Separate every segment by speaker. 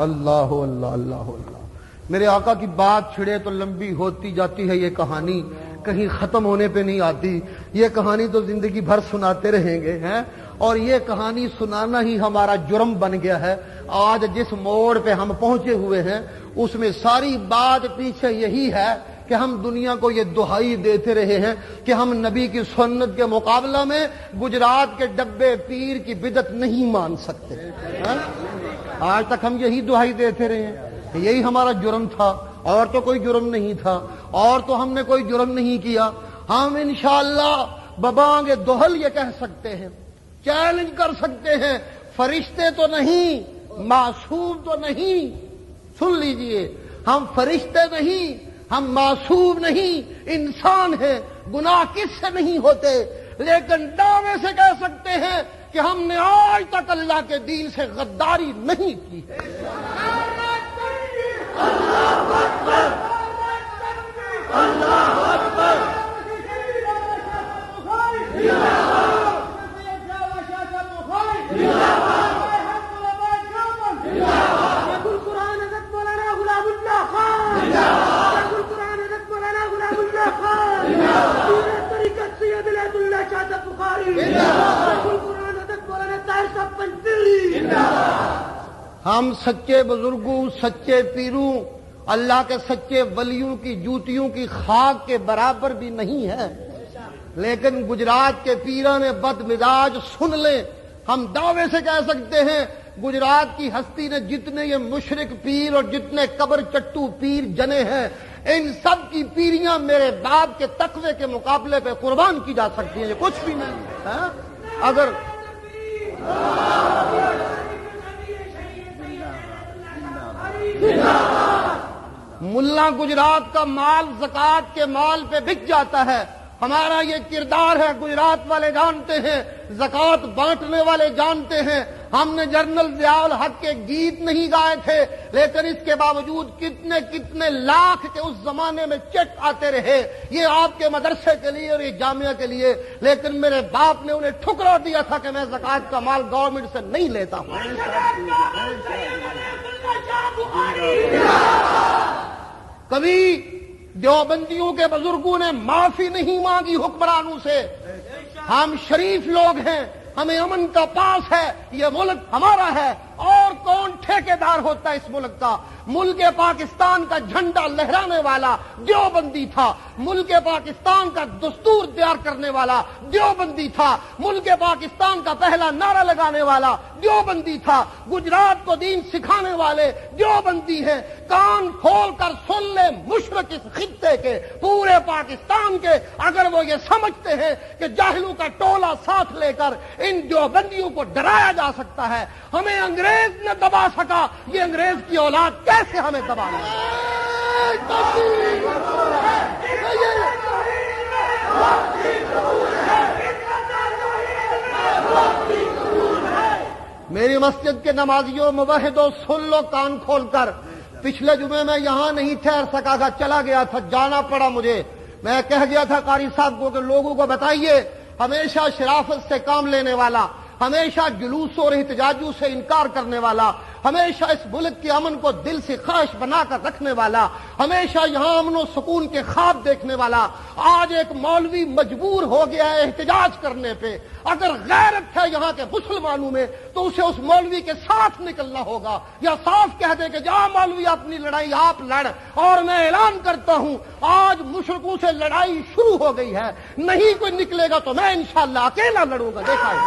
Speaker 1: اللہ اللہ اللہ اللہ۔ میرے آقا کی بات چھڑے تو لمبی ہوتی جاتی ہے یہ کہانی، کہیں ختم ہونے پہ نہیں آتی۔ یہ کہانی تو زندگی بھر سناتے رہیں گے ہیں، اور یہ کہانی سنانا ہی ہمارا جرم بن گیا ہے۔ آج جس موڑ پہ ہم پہنچے ہوئے ہیں اس میں ساری بات پیچھے یہی ہے کہ ہم دنیا کو یہ دہائی دیتے رہے ہیں کہ ہم نبی کی سنت کے مقابلہ میں گجرات کے ڈبے پیر کی بدعت نہیں مان سکتے۔ آج تک ہم یہی دہائی دیتے رہے ہیں، یہی ہمارا جرم تھا، اور تو کوئی جرم نہیں تھا، اور تو ہم نے کوئی جرم نہیں کیا۔ ہم انشاءاللہ ببانگ دہل یہ کہہ سکتے ہیں، چیلنج کر سکتے ہیں، فرشتے تو نہیں، معصوم تو نہیں۔ سن لیجئے، ہم فرشتے نہیں، ہم معصوم نہیں، انسان ہیں، گناہ کس سے نہیں ہوتے، لیکن دعوے سے کہہ سکتے ہیں کہ ہم نے آج تک اللہ کے دین سے غداری نہیں کی ہے۔ اللہ اکبر، اللہ اکبر، ہم سچے بزرگوں، سچے پیروں، اللہ کے سچے ولیوں کی جوتیوں کی خاک کے برابر بھی نہیں ہے، لیکن گجرات کے پیران بد مزاج سن لیں، ہم دعوے سے کہہ سکتے ہیں گجرات کی ہستی نے جتنے یہ مشرک پیر اور جتنے قبر چٹو پیر جنے ہیں، ان سب کی پیریاں میرے باپ کے تقوی کے مقابلے پہ قربان کی جا سکتی ہیں، یہ کچھ بھی نہیں ہے۔ اگر ملا گجرات کا مال زکوٰۃ کے مال پہ بک جاتا ہے، ہمارا یہ کردار ہے، گجرات والے جانتے ہیں، زکوٰۃ بانٹنے والے جانتے ہیں۔ ہم نے جنرل ضیاء الحق کے گیت نہیں گائے تھے، لیکن اس کے باوجود کتنے کتنے لاکھ کے اس زمانے میں چیک آتے رہے، یہ آپ کے مدرسے کے لیے اور یہ جامعہ کے لیے، لیکن میرے باپ نے انہیں ٹھکرا دیا تھا کہ میں زکوٰۃ کا مال گورنمنٹ سے نہیں لیتا ہوں۔ کبھی دیوبندیوں کے بزرگوں نے معافی نہیں مانگی حکمرانوں سے۔ ہم شریف لوگ ہیں، ہمیں امن کا پاس ہے، یہ ملک ہمارا ہے، اور کون ٹھیکیدار ہوتا ہے اس ملک کا؟ ملک پاکستان کا جھنڈا لہرانے والا دیوبندی تھا، ملک پاکستان کا دستور تیار کرنے والا دیوبندی تھا، ملک پاکستان کا پہلا نعرہ لگانے والا دیوبندی تھا، گجرات کو دین سکھانے والے دیوبندی ہیں۔ کان کھول کر سن لے مشرق اس خطے کے، پورے پاکستان کے، اگر وہ یہ سمجھتے ہیں کہ جاہلوں کا ٹولہ ساتھ لے کر ان دیوبندیوں کو ڈرایا جا سکتا ہے، ہمیں انگریز نے دبا سکا، یہ انگریز کی اولاد کیسے ہمیں دبا لے؟ میری مسجد کے نمازیوں موحدوں سن لو کان کھول کر، پچھلے جمعے میں یہاں نہیں ٹھہر سکا تھا، چلا گیا تھا، جانا پڑا مجھے۔ میں کہہ گیا تھا قاری صاحب کو کہ لوگوں کو بتائیے، ہمیشہ شرافت سے کام لینے والا، ہمیشہ جلوس اور احتجاجوں سے انکار کرنے والا، ہمیشہ اس ملک کے امن کو دل سے خواہش بنا کر رکھنے والا، ہمیشہ یہاں امن و سکون کے خواب دیکھنے والا، آج ایک مولوی مجبور ہو گیا ہے احتجاج کرنے پہ۔ اگر غیرت ہے یہاں کے مسلمانوں میں تو اسے اس مولوی کے ساتھ نکلنا ہوگا، یا صاف کہہ دے کہ جا مولوی اپنی لڑائی آپ لڑ، اور میں اعلان کرتا ہوں آج مشرکوں سے لڑائی شروع ہو گئی ہے، نہیں کوئی نکلے گا تو میں انشاءاللہ اکیلا لڑوں گا، دیکھا ہے۔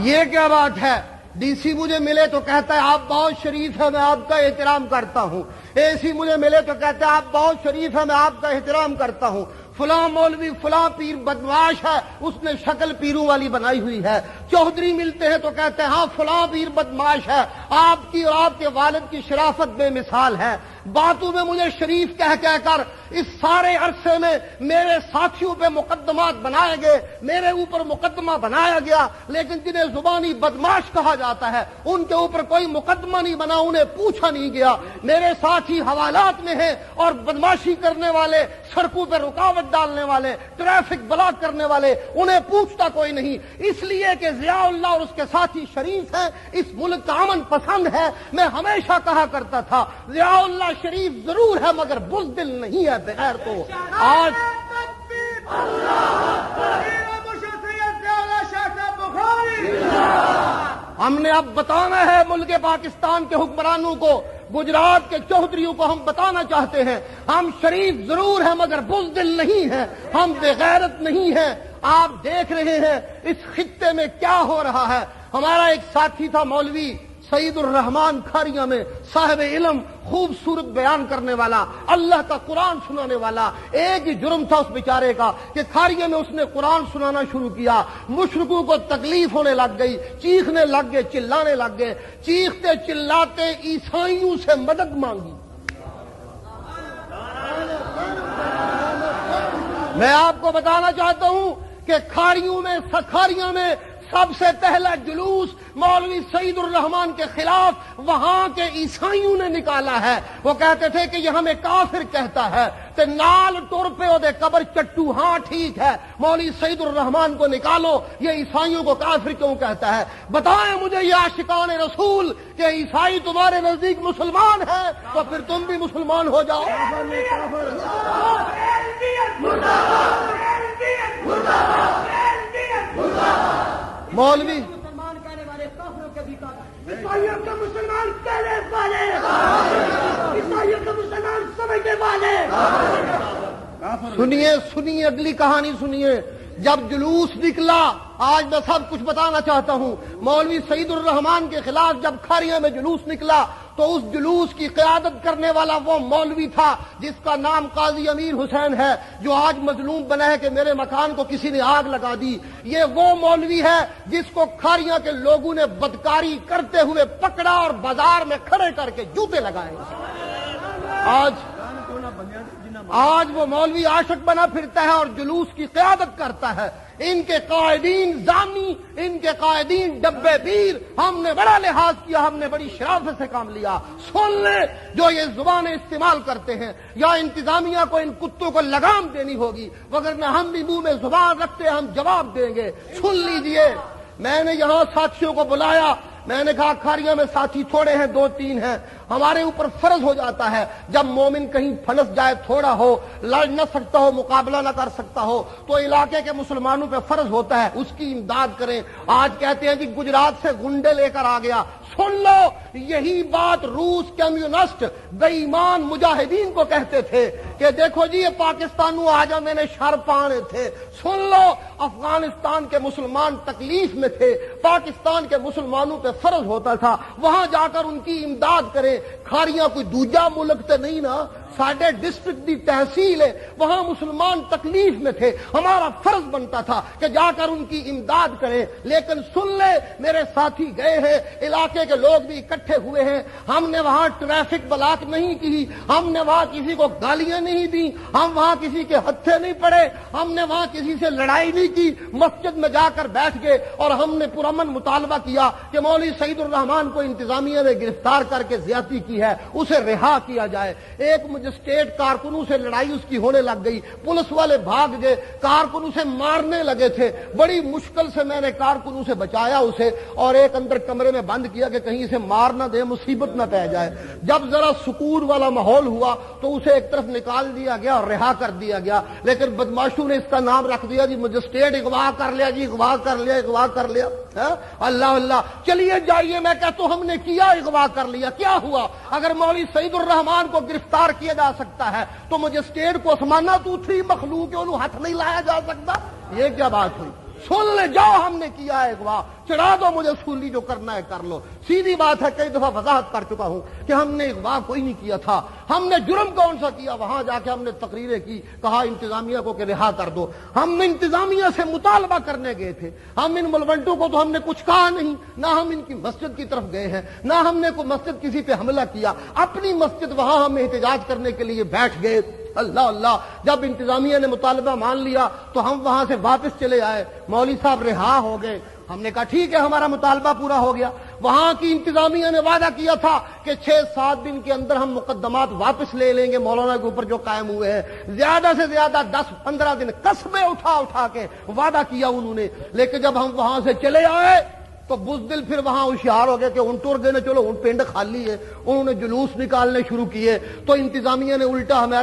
Speaker 1: یہ کیا بات ہے؟ ڈی سی مجھے ملے تو کہتا ہے آپ بہت شریف ہیں، میں آپ کا احترام کرتا ہوں۔ اے سی مجھے ملے تو کہتا ہے آپ بہت شریف ہیں، میں آپ کا احترام کرتا ہوں۔ فلاں مولوی فلاں پیر بدمعاش ہے، اس نے شکل پیروں والی بنائی ہوئی ہے۔ چودھری ملتے ہیں تو کہتے ہیں ہاں فلاں پیر بدمعاش ہے، آپ کی اور آپ کے والد کی شرافت بے مثال ہے۔ باتوں میں مجھے شریف کہہ کر اس سارے عرصے میں میرے ساتھیوں پہ مقدمات بنائے گئے، میرے اوپر مقدمہ بنایا گیا، لیکن جنہیں زبانی بدمعاش کہا جاتا ہے ان کے اوپر کوئی مقدمہ نہیں بنا، انہیں پوچھا نہیں گیا۔ میرے ساتھی حوالات میں ہیں اور بدمعاشی کرنے والے، سڑکوں پہ رکاوٹ ڈالنے والے، ٹریفک بلاک کرنے والے، انہیں پوچھتا کوئی نہیں، اس لیے کہ ضیاء اللہ اور اس کے ساتھی شریف ہیں، اس ملک کا امن پسند ہے۔ میں ہمیشہ کہا کرتا تھا ضیاء اللہ شریف ضرور ہے مگر بزدل نہیں ہے بغیر تو۔ آج ہم نے اب بتانا ہے ملک پاکستان کے حکمرانوں کو، گجرات کے چودھریوں کو ہم بتانا چاہتے ہیں ہم شریف ضرور ہیں مگر بزدل نہیں ہیں، ہم بغیرت نہیں ہیں۔ آپ دیکھ رہے ہیں اس خطے میں کیا ہو رہا ہے۔ ہمارا ایک ساتھی تھا مولوی سعید الرحمان کھاریاں میں، صاحب علم، خوبصورت بیان کرنے والا، اللہ کا قرآن سنانے والا۔ ایک ہی جرم تھا اس بیچارے کا کہ کھاریاں میں اس نے قرآن سنانا شروع کیا، مشرکوں کو تکلیف ہونے لگ گئی، چیخنے لگ گئے، چلانے لگ گئے، چیختے چلاتے عیسائیوں سے مدد مانگی۔ میں آپ کو بتانا چاہتا ہوں کہ کھاریوں میں سب سے پہلا جلوس مولوی سعید الرحمان کے خلاف وہاں کے عیسائیوں نے نکالا ہے۔ وہ کہتے تھے کہ یہ ہمیں کافر کہتا ہے، تے نال ٹر پہ دے قبر چٹو، ہاں ٹھیک ہے مولوی سعید الرحمان کو نکالو، یہ عیسائیوں کو کافر کیوں کہتا ہے؟ بتائیں مجھے یہ عاشقان رسول کہ عیسائی تمہارے نزدیک مسلمان ہے تو پھر تم بھی مسلمان ہو جاؤ۔ مولوی
Speaker 2: مسلمان کہنے والے کافروں کے بھی کافر، عیسائیوں کا مسلمان کہنے والے، عیسائیوں کا مسلمان سمجھنے والے۔
Speaker 1: سنیے اگلی کہانی سنیے۔ جب جلوس نکلا، آج میں سب کچھ بتانا چاہتا ہوں، مولوی سعید الرحمان کے خلاف جب کھاریاں میں جلوس نکلا تو اس جلوس کی قیادت کرنے والا وہ مولوی تھا جس کا نام قاضی امیر حسین ہے، جو آج مظلوم بنا ہے کہ میرے مکان کو کسی نے آگ لگا دی۔ یہ وہ مولوی ہے جس کو کھاریاں کے لوگوں نے بدکاری کرتے ہوئے پکڑا اور بازار میں کھڑے کر کے جوتے لگائے۔ آج وہ مولوی عاشق بنا پھرتا ہے اور جلوس کی قیادت کرتا ہے۔ ان کے قائدین زانی، ان کے قائدین ڈبے پیر، ہم نے بڑا لحاظ کیا، ہم نے بڑی شرافت سے کام لیا۔ سن لیں جو یہ زبانیں استعمال کرتے ہیں، یا انتظامیہ کو ان کتوں کو لگام دینی ہوگی، وگرنہ ہم بھی منہ میں زبان رکھتے ہیں، ہم جواب دیں گے۔ سن لیجئے، میں نے یہاں ساتھیوں کو بلایا، میں نے کہا کھاریاں میں ساتھی تھوڑے ہیں، 2-3 ہیں، ہمارے اوپر فرض ہو جاتا ہے جب مومن کہیں پھنس جائے، تھوڑا ہو، لڑ نہ سکتا ہو، مقابلہ نہ کر سکتا ہو، تو علاقے کے مسلمانوں پہ فرض ہوتا ہے اس کی امداد کریں۔ آج کہتے ہیں کہ گجرات سے گنڈے لے کر آ گیا۔ سن لو، یہی بات روس کمیونسٹ بے ایمان مجاہدین کو کہتے تھے کہ دیکھو جی یہ پاکستانوں آجا میں نے شر پانے تھے۔ سن لو، افغانستان کے مسلمان تکلیف میں تھے، پاکستان کے مسلمانوں پہ فرض ہوتا تھا وہاں جا کر ان کی امداد کرے۔ کھاریاں کوئی دوجا ملک تے نہیں نا، ساڈے ڈسٹرکٹ دی تحصیل ہے، وہاں مسلمان تکلیف میں تھے، ہمارا فرض بنتا تھا کہ جا کر ان کی امداد کریں۔ لیکن سن لے، میرے ساتھی گئے ہیں، علاقے کے لوگ بھی اکٹھے ہوئے ہیں، ہم نے وہاں ٹریفک بلاک نہیں کی، ہم نے وہاں کسی کو گالیاں نہیں دی، ہم وہاں کسی کے ہتھے نہیں پڑے، ہم نے وہاں کسی سے لڑائی نہیں کی۔ مسجد میں جا کر بیٹھ گئے اور ہم نے پرامن مطالبہ کیا کہ مولوی سعید الرحمان کو انتظامیہ نے گرفتار کر کے زیادتی کی ہے، اسے رہا کیا جائے۔ ایک مجسٹریٹ کارکنوں سے لڑائی اس کی ہونے لگ گئی، پولیس والے بھاگ گئے، کارکنوں سے مارنے لگے تھے، بڑی مشکل سے میں نے کارکنوں سے بچایا اسے اور ایک اندر کمرے میں بند کیا کہ کہیں اسے مار نہ دے، مصیبت نہ پہ جائے۔ جب ذرا سکون والا ماحول ہوا تو اسے ایک طرف نکال دیا گیا اور رہا کر دیا گیا، لیکن بدماشوں نے اس کا نام رکھ دیا جی مجسٹریٹ اغوا کر لیا، جی اغوا کر لیا، اغوا کر لیا۔ اللہ اللہ، چلیے جائیے، میں کہتا ہوں ہم نے کیا اغوا کر لیا، کیا ہوا؟ اگر مولوی سعید الرحمان کو گرفتار کیا جا سکتا ہے تو مجسٹریٹ کو اسمانہ تو تھی مخلوق انہوں ہاتھ نہیں لایا جا سکتا؟ یہ کیا بات ہوئی؟ سن لے، جاؤ ہم نے کیا ہے اغوا، چڑھا دو مجھے سولی، جو کرنا ہے کر لو۔ سیدھی بات ہے، کئی دفعہ وضاحت کر چکا ہوں کہ ہم نے اغوا کوئی نہیں کیا تھا، ہم نے جرم کون سا کیا؟ وہاں جا کے ہم نے تقریریں کی، کہا انتظامیہ کو کہ رہا کر دو۔ ہم نے انتظامیہ سے مطالبہ کرنے گئے تھے، ہم ان ملوڈوں کو تو ہم نے کچھ کہا نہیں، نہ ہم ان کی مسجد کی طرف گئے ہیں، نہ ہم نے کوئی مسجد کسی پہ حملہ کیا، اپنی مسجد وہاں ہم احتجاج کرنے کے لیے بیٹھ گئے۔ اللہ اللہ، جب انتظامیہ نے مطالبہ مان لیا تو ہم وہاں سے واپس چلے آئے، مولوی صاحب رہا ہو گئے۔ ہم نے کہا ٹھیک ہے، ہمارا مطالبہ پورا ہو گیا۔ وہاں کی انتظامیہ نے وعدہ کیا تھا کہ 6-7 دن کے اندر ہم مقدمات واپس لے لیں گے مولانا کے اوپر جو قائم ہوئے ہیں۔ زیادہ سے زیادہ 10-15 دن قسمیں اٹھا کے وعدہ کیا انہوں نے، لیکن جب ہم وہاں سے چلے آئے تو بزدل پھر وہاں ہوشیار ہو گئے کہ ان ٹور گئے نا، چلو ان پنڈ خالی ہے، انہوں نے جلوس نکالنے شروع کیے۔ تو انتظامیہ نے الٹا ہمارے